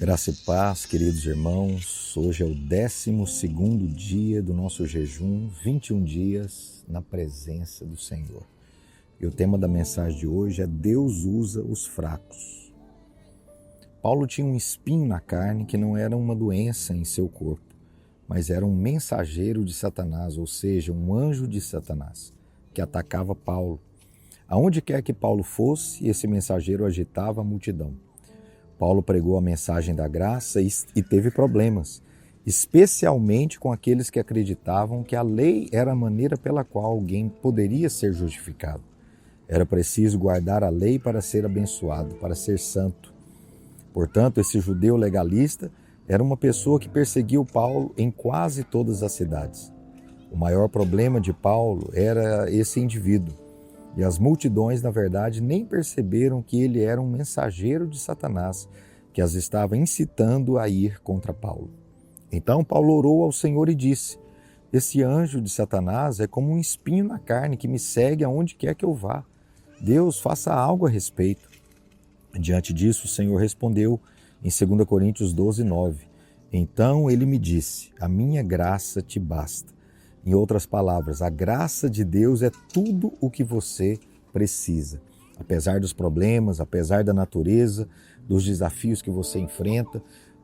Graça e paz, queridos irmãos. Hoje é o 12º dia do nosso jejum, 21 dias na presença do Senhor. E o tema da mensagem de hoje é Deus usa os fracos. Paulo tinha um espinho na carne que não era uma doença em seu corpo, mas era um mensageiro de Satanás, ou seja, um anjo de Satanás, que atacava Paulo. Aonde quer que Paulo fosse, esse mensageiro agitava a multidão. Paulo pregou a mensagem da graça e teve problemas, especialmente com aqueles que acreditavam que a lei era a maneira pela qual alguém poderia ser justificado. Era preciso guardar a lei para ser abençoado, para ser santo. Portanto, esse judeu legalista era uma pessoa que perseguiu Paulo em quase todas as cidades. O maior problema de Paulo era esse indivíduo. E as multidões, na verdade, nem perceberam que ele era um mensageiro de Satanás, que as estava incitando a ir contra Paulo. Então Paulo orou ao Senhor e disse: esse anjo de Satanás é como um espinho na carne que me segue aonde quer que eu vá. Deus, faça algo a respeito. Diante disso, o Senhor respondeu em 2 Coríntios 12:9. Então ele me disse: a minha graça te basta. Em outras palavras, a graça de Deus é tudo o que você precisa. Apesar dos problemas, apesar da natureza, dos desafios que você enfrenta,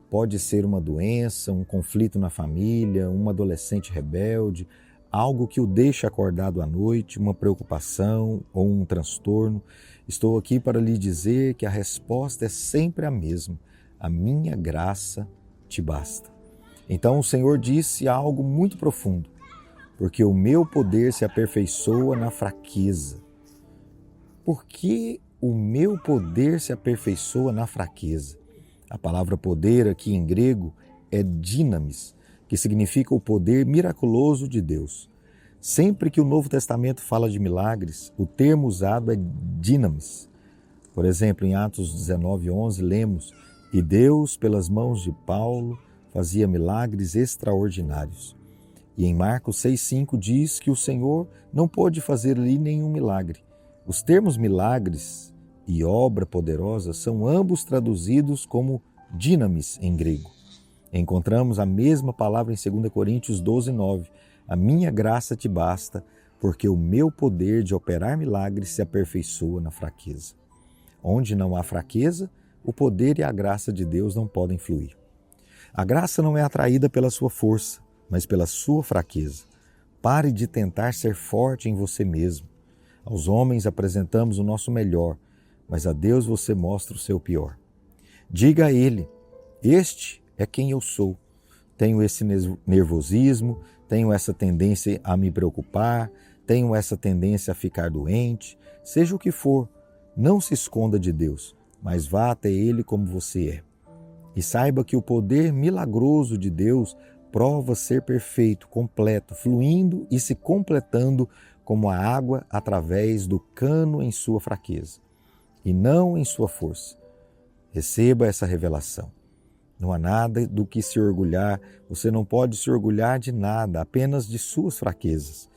pode ser uma doença, um conflito na família, um adolescente rebelde, algo que o deixa acordado à noite, uma preocupação ou um transtorno. Estou aqui para lhe dizer que a resposta é sempre a mesma. A minha graça te basta. Então o Senhor disse algo muito profundo. Porque o meu poder se aperfeiçoa na fraqueza. Por que o meu poder se aperfeiçoa na fraqueza? A palavra poder aqui em grego é dynamis, que significa o poder miraculoso de Deus. Sempre que o Novo Testamento fala de milagres, o termo usado é dynamis. Por exemplo, em Atos 19:11 lemos: e Deus, pelas mãos de Paulo, fazia milagres extraordinários. E em Marcos 6,5 diz que o Senhor não pôde fazer ali nenhum milagre. Os termos milagres e obra poderosa são ambos traduzidos como dynamis em grego. Encontramos a mesma palavra em 2 Coríntios 12:9. A minha graça te basta, porque o meu poder de operar milagres se aperfeiçoa na fraqueza. Onde não há fraqueza, o poder e a graça de Deus não podem fluir. A graça não é atraída pela sua força, mas pela sua fraqueza. Pare de tentar ser forte em você mesmo. Aos homens apresentamos o nosso melhor, mas a Deus você mostra o seu pior. Diga a Ele: este é quem eu sou. Tenho esse nervosismo, tenho essa tendência a me preocupar, tenho essa tendência a ficar doente. Seja o que for, não se esconda de Deus, mas vá até Ele como você é. E saiba que o poder milagroso de Deus prova ser perfeito, completo, fluindo e se completando como a água através do cano em sua fraqueza, e não em sua força. Receba essa revelação. Não há nada do que se orgulhar, você não pode se orgulhar de nada, apenas de suas fraquezas.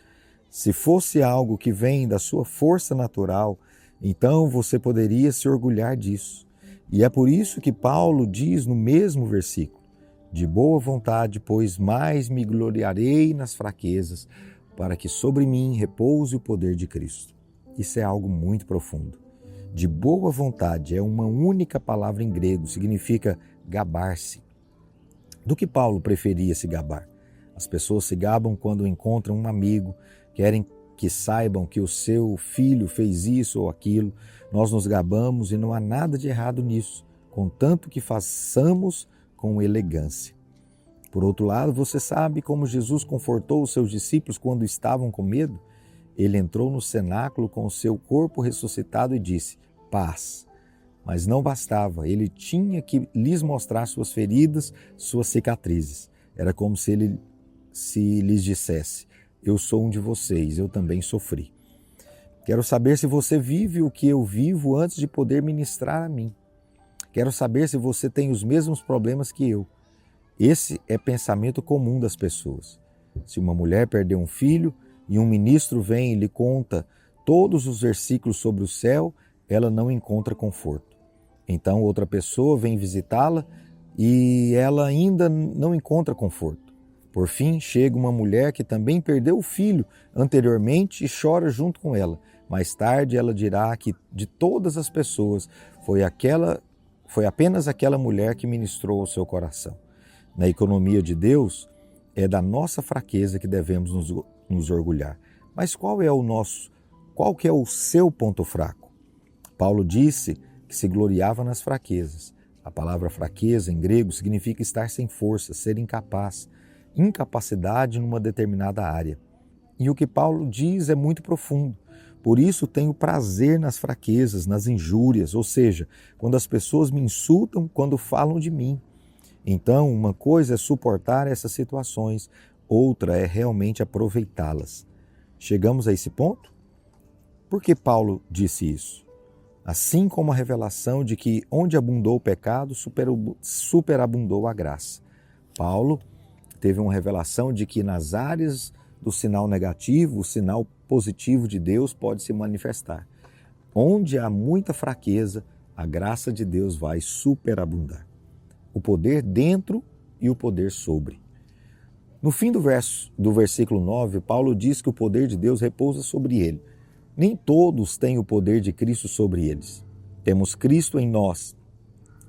Se fosse algo que vem da sua força natural, então você poderia se orgulhar disso. E é por isso que Paulo diz no mesmo versículo: de boa vontade, pois mais me gloriarei nas fraquezas, para que sobre mim repouse o poder de Cristo. Isso é algo muito profundo. De boa vontade é uma única palavra em grego, significa gabar-se. Do que Paulo preferia se gabar? As pessoas se gabam quando encontram um amigo, querem que saibam que o seu filho fez isso ou aquilo. Nós nos gabamos e não há nada de errado nisso, contanto que façamos com elegância. Por outro lado, você sabe como Jesus confortou os seus discípulos quando estavam com medo? Ele entrou no cenáculo com o seu corpo ressuscitado e disse: paz. Mas não bastava, ele tinha que lhes mostrar suas feridas, suas cicatrizes. Era como se ele lhes dissesse: eu sou um de vocês, eu também sofri. Quero saber se você vive o que eu vivo antes de poder ministrar a mim. Quero saber se você tem os mesmos problemas que eu. Esse é pensamento comum das pessoas. Se uma mulher perdeu um filho e um ministro vem e lhe conta todos os versículos sobre o céu, ela não encontra conforto. Então outra pessoa vem visitá-la e ela ainda não encontra conforto. Por fim, chega uma mulher que também perdeu o filho anteriormente e chora junto com ela. Mais tarde, ela dirá que de todas as pessoas foi apenas aquela mulher que ministrou ao seu coração. Na economia de Deus, é da nossa fraqueza que devemos nos orgulhar. Mas qual que é o seu ponto fraco? Paulo disse que se gloriava nas fraquezas. A palavra fraqueza, em grego, significa estar sem força, ser incapaz, incapacidade numa determinada área. E o que Paulo diz é muito profundo. Por isso tenho prazer nas fraquezas, nas injúrias, ou seja, quando as pessoas me insultam, quando falam de mim. Então, uma coisa é suportar essas situações, outra é realmente aproveitá-las. Chegamos a esse ponto? Por que Paulo disse isso? Assim como a revelação de que onde abundou o pecado, superabundou a graça. Paulo teve uma revelação de que nas áreas do sinal negativo, o sinal positivo de Deus pode se manifestar. Onde há muita fraqueza, a graça de Deus vai superabundar. O poder dentro e o poder sobre. No fim do versículo 9, Paulo diz que o poder de Deus repousa sobre ele. Nem todos têm o poder de Cristo sobre eles. Temos Cristo em nós,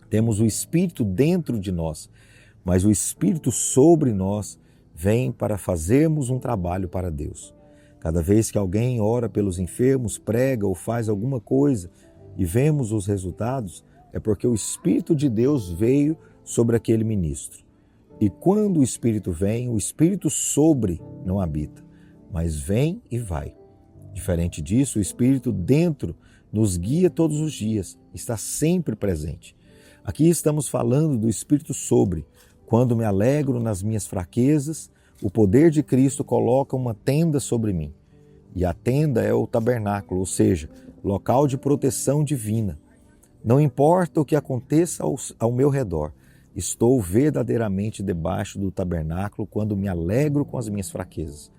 temos o Espírito dentro de nós, mas o Espírito sobre nós vem para fazermos um trabalho para Deus. Cada vez que alguém ora pelos enfermos, prega ou faz alguma coisa e vemos os resultados, é porque o Espírito de Deus veio sobre aquele ministro. E quando o Espírito vem, o Espírito sobre não habita, mas vem e vai. Diferente disso, o Espírito dentro nos guia todos os dias, está sempre presente. Aqui estamos falando do Espírito sobre. Quando me alegro nas minhas fraquezas, o poder de Cristo coloca uma tenda sobre mim. E a tenda é o tabernáculo, ou seja, local de proteção divina. Não importa o que aconteça ao meu redor, estou verdadeiramente debaixo do tabernáculo quando me alegro com as minhas fraquezas.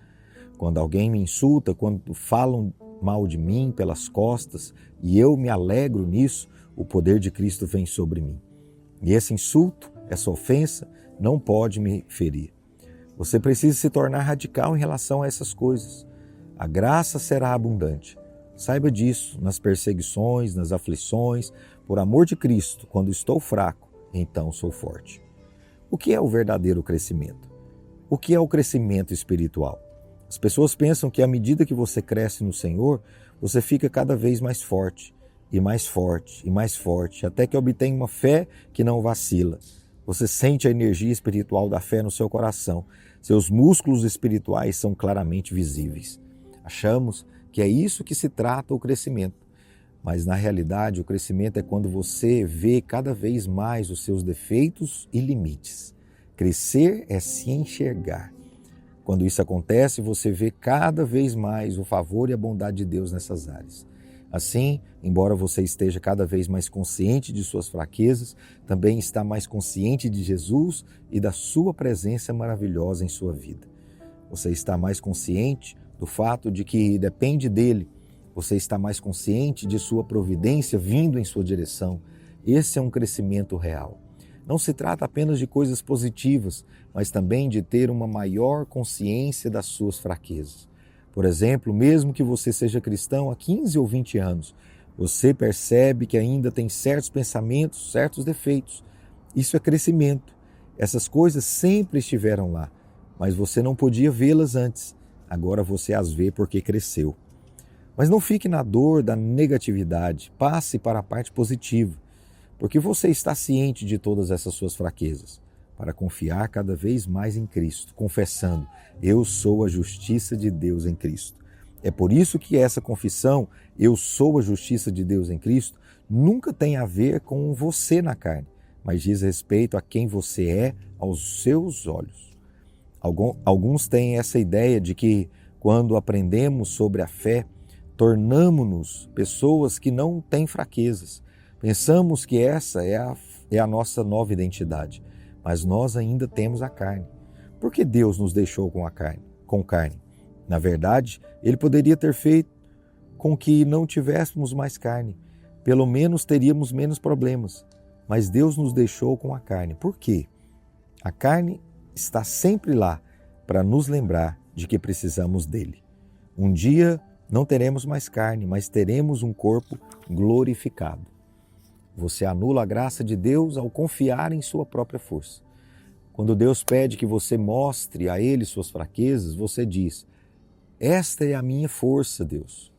Quando alguém me insulta, quando falam mal de mim pelas costas e eu me alegro nisso, o poder de Cristo vem sobre mim. E esse insulto, essa ofensa, não pode me ferir. Você precisa se tornar radical em relação a essas coisas. A graça será abundante. Saiba disso nas perseguições, nas aflições, por amor de Cristo, quando estou fraco, então sou forte. O que é o verdadeiro crescimento? O que é o crescimento espiritual? As pessoas pensam que à medida que você cresce no Senhor, você fica cada vez mais forte, e mais forte, e mais forte, até que obtém uma fé que não vacila. Você sente a energia espiritual da fé no seu coração. Seus músculos espirituais são claramente visíveis. Achamos que é isso que se trata o crescimento. Mas na realidade o crescimento é quando você vê cada vez mais os seus defeitos e limites. Crescer é se enxergar. Quando isso acontece, você vê cada vez mais o favor e a bondade de Deus nessas áreas. Assim, embora você esteja cada vez mais consciente de suas fraquezas, também está mais consciente de Jesus e da sua presença maravilhosa em sua vida. Você está mais consciente do fato de que depende dele. Você está mais consciente de sua providência vindo em sua direção. Esse é um crescimento real. Não se trata apenas de coisas positivas, mas também de ter uma maior consciência das suas fraquezas. Por exemplo, mesmo que você seja cristão há 15 ou 20 anos, você percebe que ainda tem certos pensamentos, certos defeitos. Isso é crescimento. Essas coisas sempre estiveram lá, mas você não podia vê-las antes. Agora você as vê porque cresceu. Mas não fique na dor da negatividade, passe para a parte positiva, porque você está ciente de todas essas suas fraquezas, para confiar cada vez mais em Cristo, confessando: eu sou a justiça de Deus em Cristo. É por isso que essa confissão, eu sou a justiça de Deus em Cristo, nunca tem a ver com você na carne, mas diz respeito a quem você é aos seus olhos. Alguns têm essa ideia de que quando aprendemos sobre a fé, tornamo-nos pessoas que não têm fraquezas. Pensamos que essa é a nossa nova identidade, mas nós ainda temos a carne. Por que Deus nos deixou com carne? Na verdade, Ele poderia ter feito com que não tivéssemos mais carne. Pelo menos teríamos menos problemas. mas Deus nos deixou com a carne. Por quê? A carne está sempre lá para nos lembrar de que precisamos dele. Um dia não teremos mais carne, mas teremos um corpo glorificado. Você anula a graça de Deus ao confiar em sua própria força. Quando Deus pede que você mostre a Ele suas fraquezas, você diz: esta é a minha força, Deus.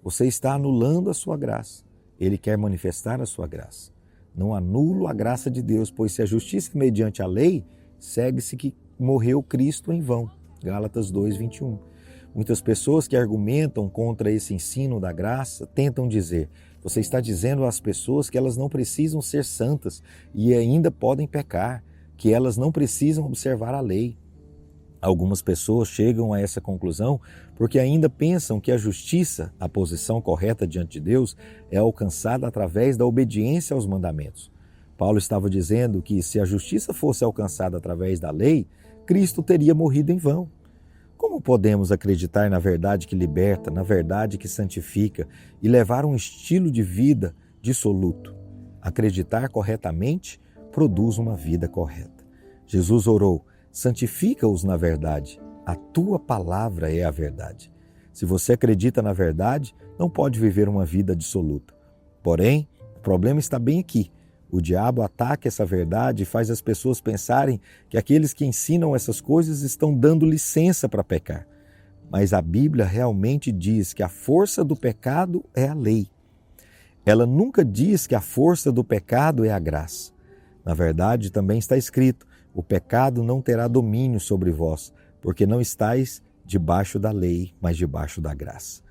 Você está anulando a sua graça. Ele quer manifestar a sua graça. Não anulo a graça de Deus, pois se a justiça é mediante a lei, segue-se que morreu Cristo em vão. Gálatas 2:21. Muitas pessoas que argumentam contra esse ensino da graça tentam dizer: você está dizendo às pessoas que elas não precisam ser santas e ainda podem pecar, que elas não precisam observar a lei. Algumas pessoas chegam a essa conclusão porque ainda pensam que a justiça, a posição correta diante de Deus, é alcançada através da obediência aos mandamentos. Paulo estava dizendo que se a justiça fosse alcançada através da lei, Cristo teria morrido em vão. Como podemos acreditar na verdade que liberta, na verdade que santifica e levar um estilo de vida dissoluto? Acreditar corretamente produz uma vida correta. Jesus orou: santifica-os na verdade, a tua palavra é a verdade. Se você acredita na verdade, não pode viver uma vida dissoluta. Porém, o problema está bem aqui. O diabo ataca essa verdade e faz as pessoas pensarem que aqueles que ensinam essas coisas estão dando licença para pecar. Mas a Bíblia realmente diz que a força do pecado é a lei. Ela nunca diz que a força do pecado é a graça. Na verdade, também está escrito: o pecado não terá domínio sobre vós, porque não estáis debaixo da lei, mas debaixo da graça.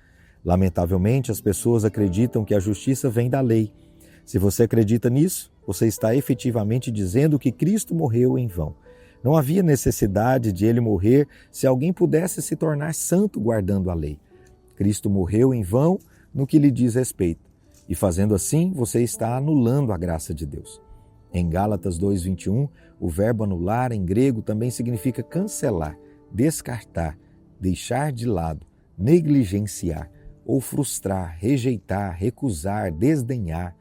Lamentavelmente, as pessoas acreditam que a justiça vem da lei. Se você acredita nisso, você está efetivamente dizendo que Cristo morreu em vão. Não havia necessidade de ele morrer se alguém pudesse se tornar santo guardando a lei. Cristo morreu em vão no que lhe diz respeito. E fazendo assim, você está anulando a graça de Deus. Em Gálatas 2:21, o verbo anular em grego também significa cancelar, descartar, deixar de lado, negligenciar ou frustrar, rejeitar, recusar, desdenhar.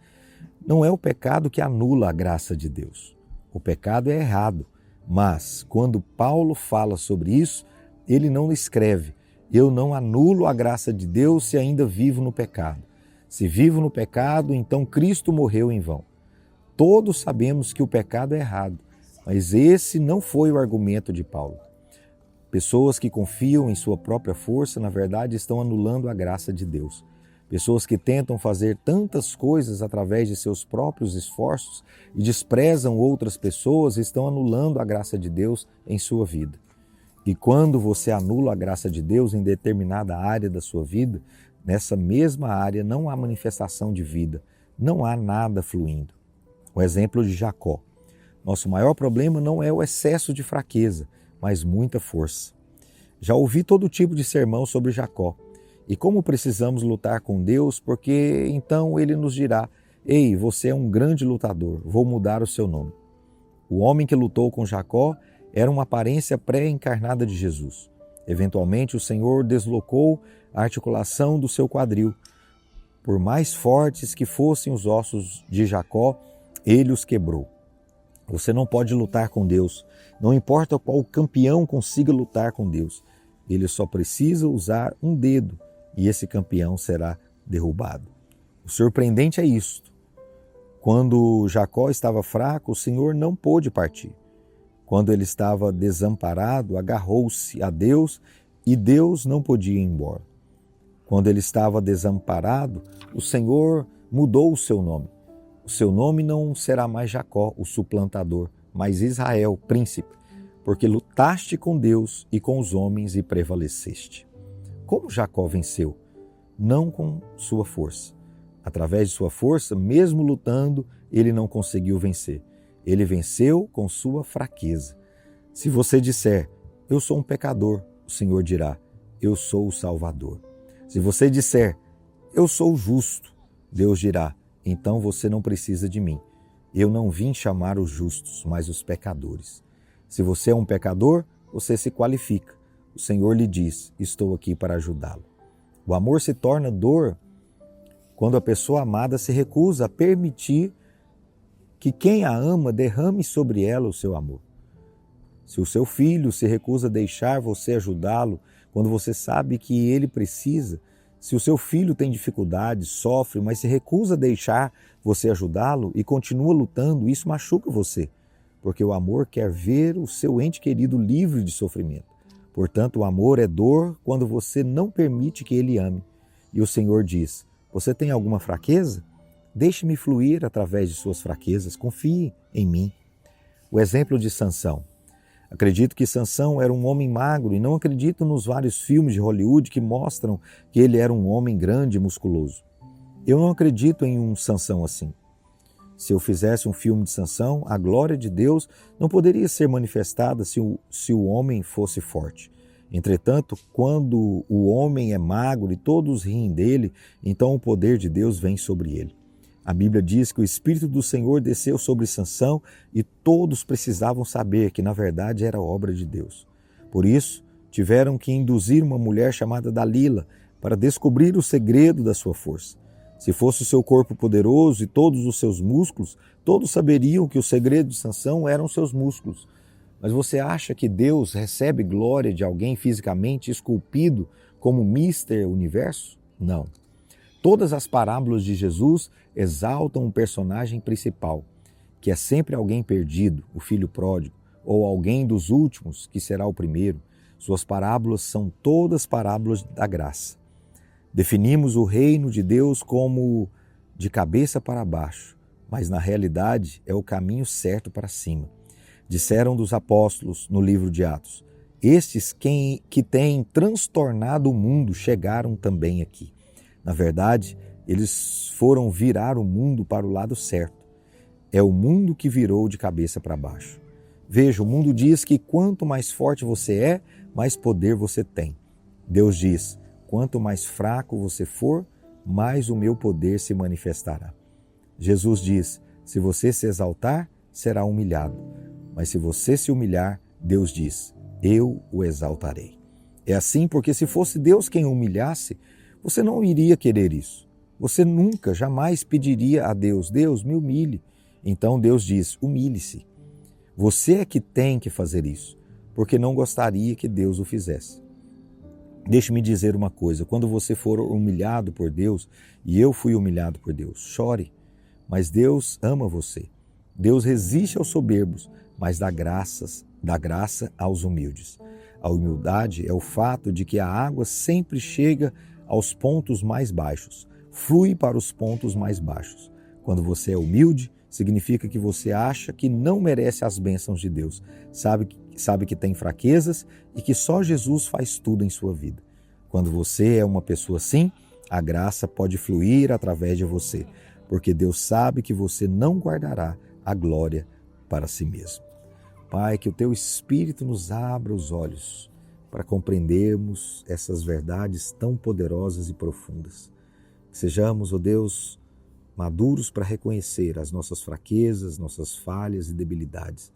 Não é o pecado que anula a graça de Deus. O pecado é errado, mas quando Paulo fala sobre isso, ele não escreve: eu não anulo a graça de Deus se ainda vivo no pecado. Se vivo no pecado, então Cristo morreu em vão. Todos sabemos que o pecado é errado, mas esse não foi o argumento de Paulo. Pessoas que confiam em sua própria força, na verdade, estão anulando a graça de Deus. Pessoas que tentam fazer tantas coisas através de seus próprios esforços e desprezam outras pessoas estão anulando a graça de Deus em sua vida. E quando você anula a graça de Deus em determinada área da sua vida, nessa mesma área não há manifestação de vida, não há nada fluindo. O exemplo de Jacó. Nosso maior problema não é o excesso de fraqueza, mas muita força. Já ouvi todo tipo de sermão sobre Jacó. E como precisamos lutar com Deus, porque então Ele nos dirá: ei, você é um grande lutador, vou mudar o seu nome. O homem que lutou com Jacó era uma aparência pré-encarnada de Jesus. Eventualmente o Senhor deslocou a articulação do seu quadril. Por mais fortes que fossem os ossos de Jacó, Ele os quebrou. Você não pode lutar com Deus, não importa qual campeão consiga lutar com Deus. Ele só precisa usar um dedo e esse campeão será derrubado. O surpreendente é isto. Quando Jacó estava fraco, o Senhor não pôde partir. Quando ele estava desamparado, agarrou-se a Deus e Deus não podia ir embora. Quando ele estava desamparado, o Senhor mudou o seu nome. O seu nome não será mais Jacó, o suplantador, mas Israel, príncipe, porque lutaste com Deus e com os homens e prevaleceste. Como Jacó venceu? Não com sua força. Através de sua força, mesmo lutando, ele não conseguiu vencer. Ele venceu com sua fraqueza. Se você disser: eu sou um pecador, o Senhor dirá: eu sou o Salvador. Se você disser: eu sou justo, Deus dirá: então você não precisa de mim. Eu não vim chamar os justos, mas os pecadores. Se você é um pecador, você se qualifica. O Senhor lhe diz: estou aqui para ajudá-lo. O amor se torna dor quando a pessoa amada se recusa a permitir que quem a ama derrame sobre ela o seu amor. Se o seu filho se recusa a deixar você ajudá-lo quando você sabe que ele precisa, se o seu filho tem dificuldades, sofre, mas se recusa a deixar você ajudá-lo e continua lutando, isso machuca você, porque o amor quer ver o seu ente querido livre de sofrimento. Portanto, o amor é dor quando você não permite que ele ame. E o Senhor diz: você tem alguma fraqueza? Deixe-me fluir através de suas fraquezas, confie em mim. O exemplo de Sansão. Acredito que Sansão era um homem magro e não acredito nos vários filmes de Hollywood que mostram que ele era um homem grande e musculoso. Eu não acredito em um Sansão assim. Se eu fizesse um filme de Sansão, a glória de Deus não poderia ser manifestada se o homem fosse forte. Entretanto, quando o homem é magro e todos riem dele, então o poder de Deus vem sobre ele. A Bíblia diz que o Espírito do Senhor desceu sobre Sansão e todos precisavam saber que, na verdade, era obra de Deus. Por isso, tiveram que induzir uma mulher chamada Dalila para descobrir o segredo da sua força. Se fosse o seu corpo poderoso e todos os seus músculos, todos saberiam que o segredo de Sansão eram seus músculos. Mas você acha que Deus recebe glória de alguém fisicamente esculpido como Mister Universo? Não. Todas as parábolas de Jesus exaltam um personagem principal, que é sempre alguém perdido, o filho pródigo, ou alguém dos últimos, que será o primeiro. Suas parábolas são todas parábolas da graça. Definimos o reino de Deus como de cabeça para baixo, mas na realidade é o caminho certo para cima. Disseram dos apóstolos no livro de Atos: estes que têm transtornado o mundo chegaram também aqui. Na verdade, eles foram virar o mundo para o lado certo. É o mundo que virou de cabeça para baixo. Veja, o mundo diz que quanto mais forte você é, mais poder você tem. Deus diz: quanto mais fraco você for, mais o meu poder se manifestará. Jesus diz: se você se exaltar, será humilhado. Mas se você se humilhar, Deus diz: eu o exaltarei. É assim porque se fosse Deus quem o humilhasse, você não iria querer isso. Você nunca, jamais pediria a Deus: Deus, me humilhe. Então Deus diz: humilhe-se. Você é que tem que fazer isso, porque não gostaria que Deus o fizesse. Deixe-me dizer uma coisa: quando você for humilhado por Deus, e eu fui humilhado por Deus, chore, mas Deus ama você. Deus resiste aos soberbos, mas dá graça aos humildes. A humildade é o fato de que a água sempre chega aos pontos mais baixos, flui para os pontos mais baixos. Quando você é humilde, significa que você acha que não merece as bênçãos de Deus, sabe que tem fraquezas e que só Jesus faz tudo em sua vida. Quando você é uma pessoa assim, a graça pode fluir através de você, porque Deus sabe que você não guardará a glória para si mesmo. Pai, que o Teu Espírito nos abra os olhos para compreendermos essas verdades tão poderosas e profundas. Que sejamos, ó Deus, maduros para reconhecer as nossas fraquezas, nossas falhas e debilidades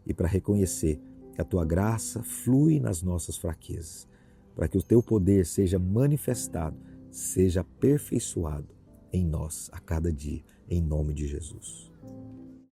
e para reconhecer que a Tua graça flui nas nossas fraquezas, para que o Teu poder seja manifestado, seja aperfeiçoado em nós a cada dia, em nome de Jesus.